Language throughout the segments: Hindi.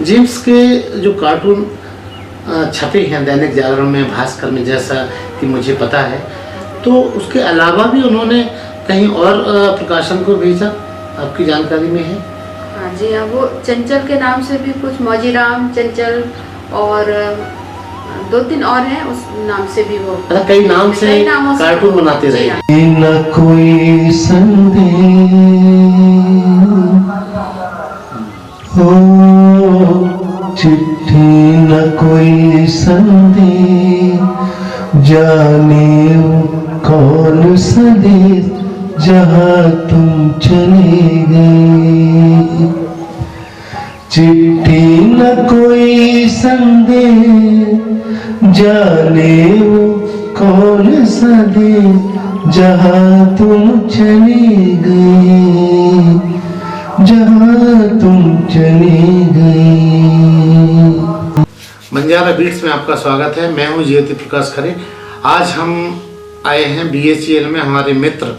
जेम्स के जो कार्टून छपे हैं दैनिक जागरण में, भास्कर में, जैसा कि मुझे पता है, तो उसके अलावा भी उन्होंने कहीं और प्रकाशन को भेजा, आपकी जानकारी में है? हाँ जी हाँ, वो चंचल के नाम से भी कुछ, मौजीराम, चंचल और 2-3 और हैं, उस नाम से भी वो कई नाम से कार्टून बनाते रहे। न कोई संदेह हो, चिट्ठी न कोई संदेह, जाने कौन संदेश जहाँ तुम चले गए। चिट्ठी न कोई संदेश, जाने कौन संदेश जहाँ तुम चले गए, जहाँ तुम चले गए। बंजारा बीट्स में आपका स्वागत है। मैं हूँ ज्योति प्रकाश खरे। आज हम आए हैं BHEL में हमारे मित्र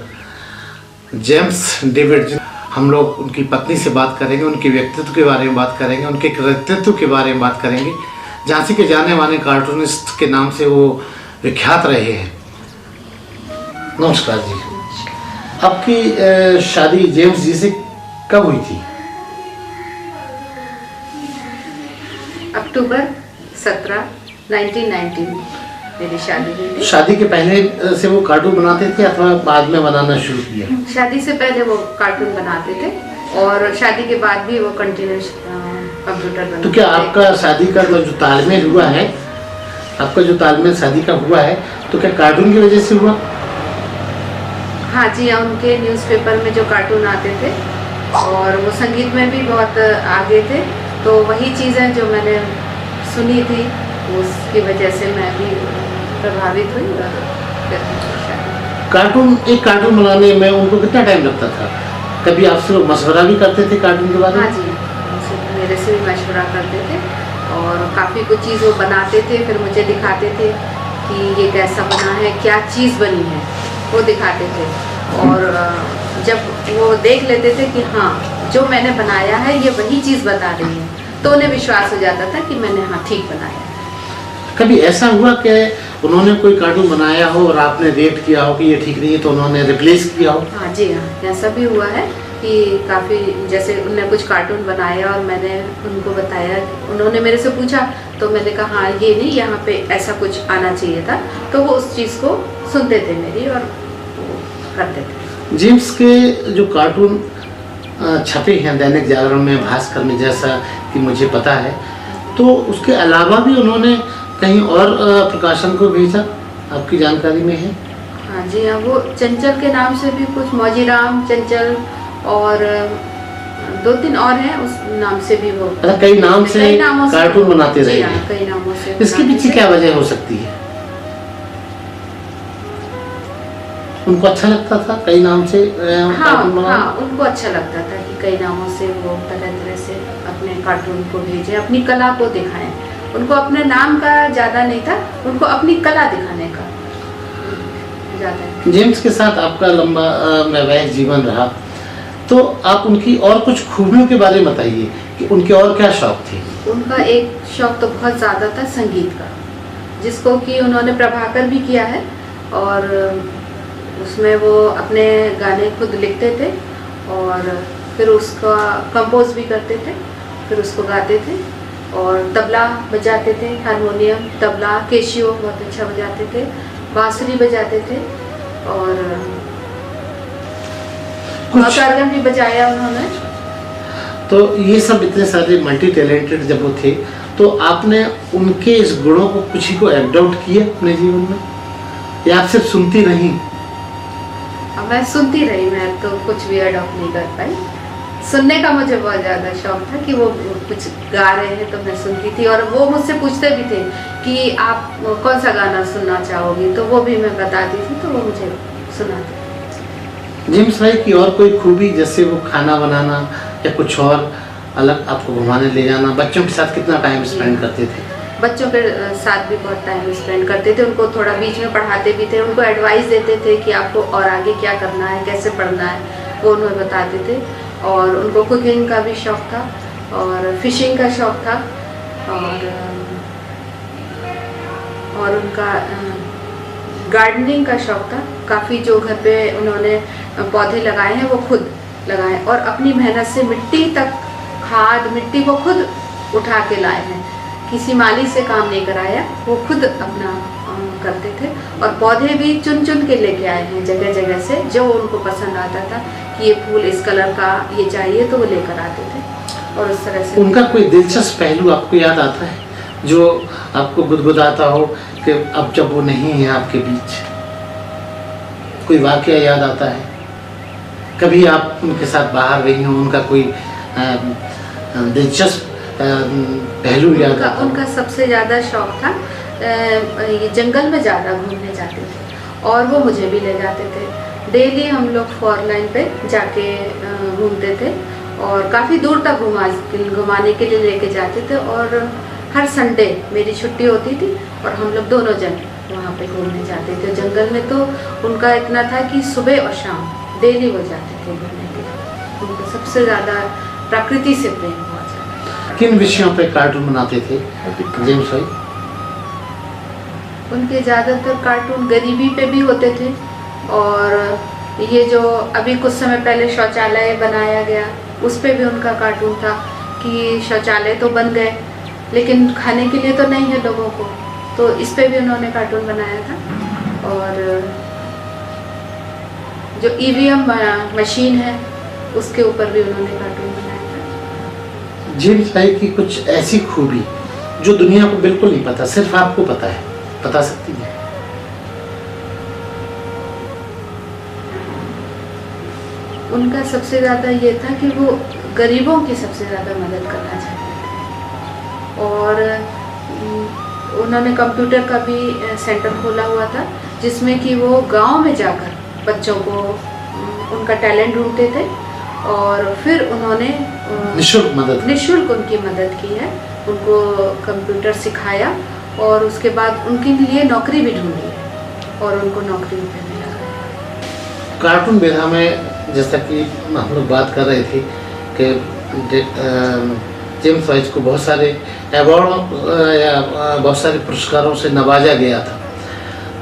जेम्स डेविड। हम लोग उनकी पत्नी से बात करेंगे, उनके व्यक्तित्व के बारे में बात करेंगे, उनके कृतित्व के बारे में बात करेंगे। झांसी के जाने माने कार्टूनिस्ट के नाम से वो विख्यात रहे हैं। नमस्कार जी। आपकी शादी जेम्स जी से कब हुई थी? अक्टूबर 17, 1919 मेरी शादी हुई थी। शादी के पहले से वो कार्टून बनाते थे अथवा बाद में बनाना शुरू किया? शादी से पहले वो कार्टून बनाते थे और शादी के बाद भी वो कंटिन्यूस कंप्यूटर बनाते। तो क्या आपका शादी का जो तालमेल हुआ है, आपका जो तालमेल शादी का हुआ है, तो क्या कार्टून की वजह से हुआ? हाँ जी, उनके न्यूज़पेपर में जो कार्टून आते थे और वो संगीत में भी बहुत आगे थे, तो वही चीज़ें जो मैंने सुनी थी उसकी वजह से मैं भी प्रभावित हुई। एक कार्टून बनाने में उनको कितना टाइम लगता था? कभी आपसे लोग मशवरा भी करते थे कार्टून के बारे में? हाँ जी, मेरे से भी मशवरा करते थे और काफ़ी कुछ चीज़ वो बनाते थे, फिर मुझे दिखाते थे कि ये कैसा बना है, क्या चीज़ बनी है, वो दिखाते थे। और जब वो देख लेते थे कि हाँ जो मैंने बनाया है ये वही चीज़ बता रही है, तो उन्हें विश्वास हो जाता था कि मैंने हाँ ठीक बनाया। कभी ऐसा हुआ कि उन्होंने कोई कार्टून बनाया हो और आपने रिएक्ट किया हो कि ये ठीक नहीं है, तो उन्होंने रिप्लेस किया हो? हाँ जी हाँ, ऐसा भी हुआ है कि काफ़ी, जैसे उन्होंने कुछ कार्टून बनाया और मैंने उनको बताया, उन्होंने मेरे से पूछा तो मैंने कहा हाँ ये नहीं, यहाँ पे ऐसा कुछ आना चाहिए था, तो वो उस चीज़ को सुनते थे मेरी और करते थे। जेम्स के जो कार्टून छपे हैं दैनिक जागरण में, भास्कर में, जैसा कि मुझे पता है, तो उसके अलावा भी उन्होंने कहीं और प्रकाशन को भेजा, आपकी जानकारी में है? हाँ जी हाँ, वो चंचल के नाम से भी कुछ, मौजीराम, चंचल और 2-3 और हैं, उस नाम से भी वो कई नाम से कार्टून बनाते रहे। कई नामों से। इसके पीछे क्या वजह हो सकती है? उनको अच्छा लगता था कई नाम से कार्टून बनाना? हाँ, उनको अच्छा लगता था कि कई नामों से वो तरह से अपने कार्टून को भेजे, अपनी कला को दिखाएं। उनको अपने नाम का ज़्यादा नहीं था, उनको अपनी कला दिखाने का ज़्यादा। जेम्स के साथ आपका लंबा वैवाहिक जीवन रहा, तो आप उनकी और कुछ खूबियों के बारे में बताइए कि उनके और क्या शौक थे? उनका एक शौक तो बहुत ज़्यादा था संगीत का, जिसको कि उन्होंने प्रभाकर भी किया है और उसमें वो अपने गाने खुद लिखते थे और फिर उसका कंपोज भी करते थे, फिर उसको गाते थे और तबला बजाते थे, हारमोनियम, तबला, कैशियो बहुत अच्छा बजाते थे, बांसुरी बजाते थे और सरगम भी बजाया उन्होंने। तो ये सब इतने सारे मल्टी टैलेंटेड जब वो थे, तो आपने उनके इस गुणों को कुछ ही को अडॉप्ट किया अपने जीवन में, या आप सिर्फ सुनती रही? मैं सुनती रही, मैं तो कुछ भी अडॉप्ट नहीं कर पाई। सुनने का मुझे बहुत ज़्यादा शौक था कि वो कुछ गा रहे हैं तो मैं सुनती थी और वो मुझसे पूछते भी थे कि आप कौन सा गाना सुनना चाहोगी, तो वो भी मैं बताती थी, तो वो मुझे सुनाते। जेम्स भाई की और कोई खूबी, जैसे वो खाना बनाना या कुछ और अलग, आपको घुमाने ले जाना, बच्चों के साथ कितना टाइम स्पेंड करते थे? बच्चों के साथ भी बहुत टाइम स्पेंड करते थे, उनको थोड़ा बीच में पढ़ाते भी थे, उनको एडवाइस देते थे कि आपको और आगे क्या करना है, कैसे पढ़ना है, वो उन्हें बताते थे। और उनको कुकिंग का भी शौक था और फिशिंग का शौक था, और उनका गार्डनिंग का शौक था। काफ़ी जो घर पे उन्होंने पौधे लगाए हैं वो खुद लगाए, और अपनी मेहनत से मिट्टी तक, खाद मिट्टी को खुद उठा के लाए हैं। किसी माली से काम नहीं कराया, वो खुद अपना करते थे। और पौधे भी चुन चुन के लेके आए हैं जगह जगह से, जो उनको पसंद आता था कि ये फूल इस कलर का ये चाहिए, तो वो लेकर आते थे। और उस तरह से उनका कोई दिलचस्प पहलू आपको याद आता है जो आपको गुदगुदाता हो कि अब जब वो नहीं है आपके बीच? कोई वाकया याद आता है? कभी आप उनके साथ बाहर रही हो, उनका कोई दिलचस्प पहलू याद आता हो? उनका सबसे ज़्यादा शौक था ये जंगल में ज़्यादा घूमने जाते थे, और वो मुझे भी ले जाते थे। डेली हम लोग 4 लाइन पे जाके घूमते थे, और काफ़ी दूर तक घुमाने के लिए लेके जाते थे। और हर संडे मेरी छुट्टी होती थी, और हम लोग दोनों जन वहाँ पे घूमने जाते थे जंगल में। तो उनका इतना था कि सुबह और शाम डेली वो जाते थे घूमने के लिए। उनको सबसे ज़्यादा प्रकृति से प्रेम हुआ जाता। किन विषयों पे कार्टून बनाते थे जेम्स भाई? उनके ज़्यादातर कार्टून गरीबी पे भी होते थे, और ये जो अभी कुछ समय पहले शौचालय बनाया गया, उस पे भी उनका कार्टून था कि शौचालय तो बन गए लेकिन खाने के लिए तो नहीं है लोगों को, तो इस पे भी उन्होंने कार्टून बनाया था। और जो ईवीएम मशीन है उसके ऊपर भी उन्होंने कार्टून बनाया था। जेम्स भाई की कुछ ऐसी खूबी जो दुनिया को बिल्कुल नहीं पता, सिर्फ आपको पता है, बता सकती हैं? उनका सबसे ज़्यादा ये था कि वो गरीबों की सबसे ज़्यादा मदद करना चाहते थे। और उन्होंने कंप्यूटर का भी सेंटर खोला हुआ था, जिसमें कि वो गांव में जाकर बच्चों को उनका टैलेंट ढूंढते थे, और फिर उन्होंने निःशुल्क उनकी मदद की है। उनको कंप्यूटर सिखाया, और उसके बाद उनके लिए नौकरी भी ढूंढी है, और उनको नौकरी भी मिला। कार्टून विधा में जैसा कि हम लोग बात कर रहे थे कि जेम्स वाइज को बहुत सारे अवार्ड या बहुत सारे पुरस्कारों से नवाजा गया था।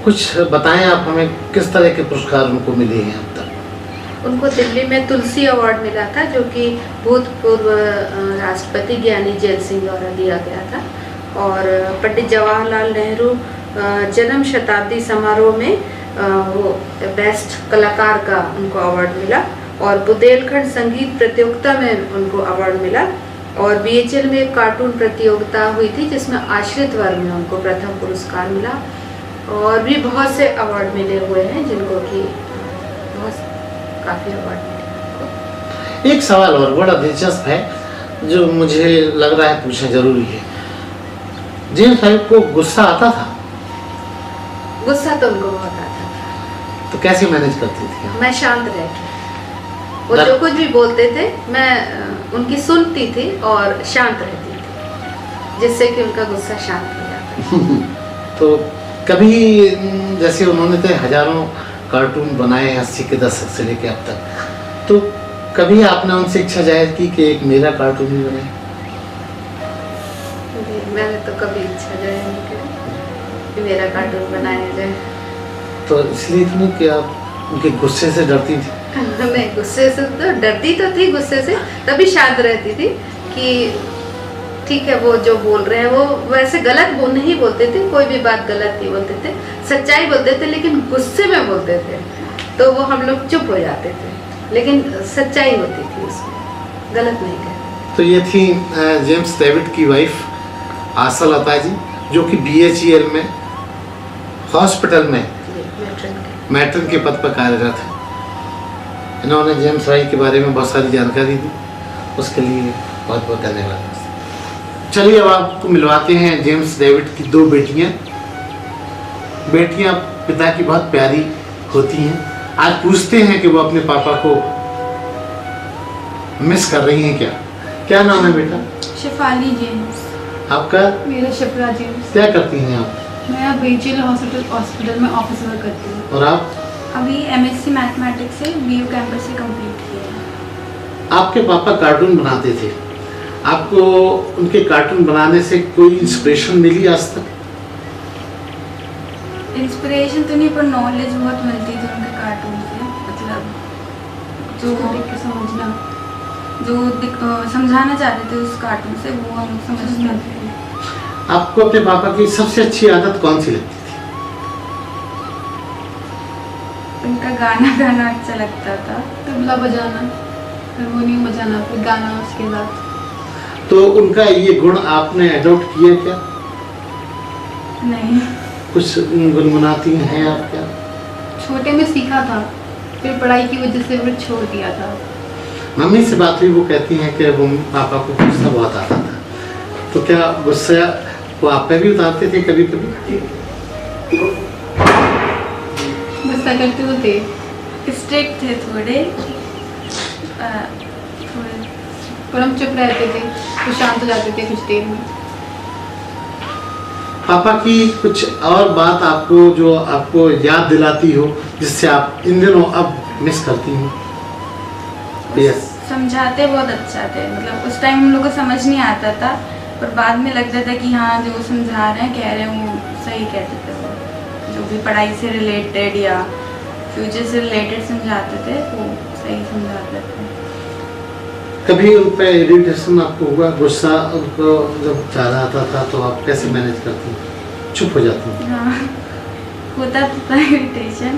कुछ बताएं आप हमें, किस तरह के पुरस्कार उनको मिले हैं अब तक? उनको दिल्ली में तुलसी अवार्ड मिला था, जो कि भूतपूर्व राष्ट्रपति ज्ञानी जैल सिंह द्वारा दिया गया था। और पंडित जवाहरलाल नेहरू जन्म शताब्दी समारोह में वो बेस्ट कलाकार का उनको अवार्ड मिला, और बुंदेलखंड संगीत प्रतियोगिता में उनको अवार्ड मिला। और बीएचएल में एक कार्टून प्रतियोगिता हुई थी जिसमें आश्रित वर्ग में उनको प्रथम पुरस्कार मिला। और भी बहुत से अवार्ड मिले हुए हैं, जिनको कि काफ़ी अवार्ड मिले। एक सवाल और बड़ा दिलचस्प है जो मुझे लग रहा है पूछना जरूरी है। जेम्स भाई को गुस्सा आता था? गुस्सा तो उनको बहुत आता था। तो कैसे मैनेज करती थी? मैं शांत रहती, वो जो कुछ भी बोलते थे मैं उनकी सुनती थी और शांत रहती थी, जिससे कि उनका गुस्सा शांत हो जाता। तो कभी जैसे उन्होंने तो हजारों कार्टून बनाए 80 के दशक से लेके अब तक, तो कभी आपने उनसे इच्छा जाहिर की कि एक मेरा कार्टून भी बने? मैंने तो कभी इच्छा जाहिर नहीं करी कि मेरा कार्टून बनाया जाए। तो इसलिए इतनी कि आप उनके गुस्से से डरती थी? मैं गुस्से से तो डरती तो थी, गुस्से से तभी शांत रहती थी कि ठीक है, वो जो बोल रहे हैं वो वैसे गलत वो नहीं बोलते थे, कोई भी बात गलत नहीं बोलते थे, सच्चाई बोलते थे, लेकिन गुस्से में बोलते थे तो वो हम लोग चुप हो जाते थे, लेकिन सच्चाई होती थी उसमें, गलत नहीं कहते। तो ये थी जेम्स डेविड की वाइफ आशा लता जी, जो कि BHEL में हॉस्पिटल में मैट्रन के पद पर कार्यरत है। इन्होंने जेम्स भाई के बारे में बहुत सारी जानकारी दी, उसके लिए बहुत बहुत धन्यवाद। चलिए अब आपको मिलवाते हैं जेम्स डेविड की 2 बेटियां। बेटियां पिता की बहुत प्यारी होती हैं। आज पूछते हैं कि वो अपने पापा को मिस कर रही हैं क्या? क्या नाम है बेटा? शेफाली जेम्स। आपका? मेरा शिप्रा जेम्स। क्या करती हैं आप? मैं BHEL हॉस्पिटल में ऑफिस वर्क करती हूँ। और आप? अभी MSc मैथमेटिक्स से BU कैंपस से कंप्लीट किया है। आपके पापा कार्टून बनाते थे, आपको उनके कार्टून बनाने से कोई इंस्पिरेशन मिली आज तक? इंस्पिरेशन तो नहीं, पर नॉलेज बहुत मिलती थी उनके कार्टून से। मतलब जो देख के समझना, समझाना चाहते थे उस कार्टून से, वो हम लोग समझते थे। आपको अपने पापा की सबसे अच्छी आदत कौन सी लगती थी? उनका गाना गाना अच्छा लगता था। तबला बजाना, हारमोनियम बजाना, फिर गाना उसके बाद। तो उनका ये गुण आपने अडॉप्ट किया क्या? नहीं, कुछ गुनगुनाती हैं आप क्या? छोटे में सीखा था, फिर पढ़ाई की वजह से फिर छोड़ दिया था। मम्मी से बात हुई, वो कहती हैं कि वो पापा को गुस्सा बहुत आता था, तो क्या गुस्सा वो आप पे भी उतारते थे कभी कभी? गुस्सा करते तो थे। स्ट्रिक्ट थे थोड़े, पर हम चुप रहते थे, तो शांत हो जाते थे कुछ देर में। पापा की कुछ और बात आपको जो आपको याद दिलाती हो, जिससे आप इन दिनों अब मिस करती हो? यस। समझाते बहुत अच्छा थे। मतलब उस टाइम हम लोग को समझ नहीं आता था, पर बाद में लगता था कि हाँ जो समझा रहे हैं, कह रहे हैं, वो सही कहते थे। वो जो भी पढ़ाई से रिलेटेड या फ्यूचर से रिलेटेड समझाते थे, वो सही समझाते थे। कभी उन पे इरिटेशन आपको हुआ? गुस्सा उनको जब ज़्यादा आता था तो आप कैसे मैनेज करती? चुप हो जाती? हाँ, होता तो था इरिटेशन,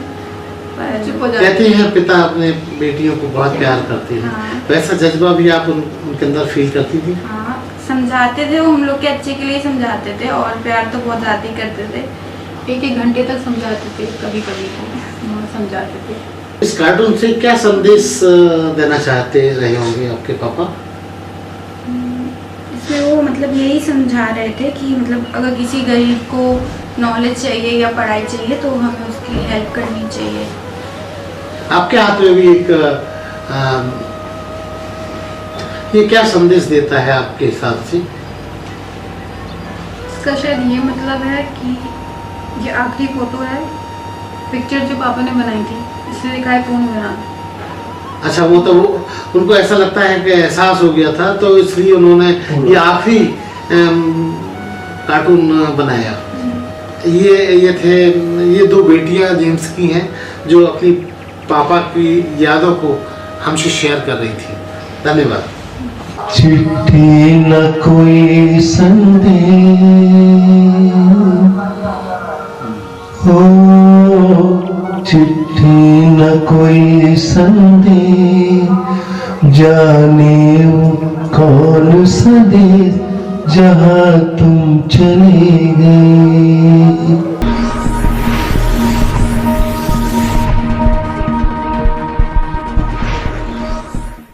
पर चुप हो जाते कहते हैं पिता अपने बेटियों को बहुत प्यार करते हैं, हाँ। वैसा जज्बा भी आप उनके अंदर फील करती थी? हाँ, समझाते थे, वो हम लोग के अच्छे के लिए समझाते थे, और प्यार तो बहुत ज़्यादा ही करते थे। 1-1 घंटे तक समझाते थे, कभी कभी समझाते थे। इस कार्टून से क्या संदेश देना चाहते रहे होंगे आपके पापा? इसमें वो मतलब यही समझा रहे थे कि मतलब अगर किसी गरीब को नॉलेज चाहिए या पढ़ाई चाहिए, तो हमें उसकी हेल्प करनी चाहिए। आपके हाथ में भी एक ये क्या संदेश देता है आपके हिसाब से? इसका शायद ये मतलब है कि ये आखिरी फोटो है, पिक्चर जो पापा ने बनाई थी, इसलिए लिखा है पूर्ण विराम। अच्छा, वो तो उनको ऐसा लगता है कि एहसास हो गया था, तो इसलिए उन्होंने ये आखिरी कार्टून बनाया। ये 2 बेटियां जेम्स की हैं, जो अपनी पापा की यादों को हमसे शेयर कर रही थी। धन्यवाद। चिट्ठी न कोई संदेश हो, चिट्ठी न कोई संदेश, जाने वो कौन सा देश जहाँ तुम चले गए।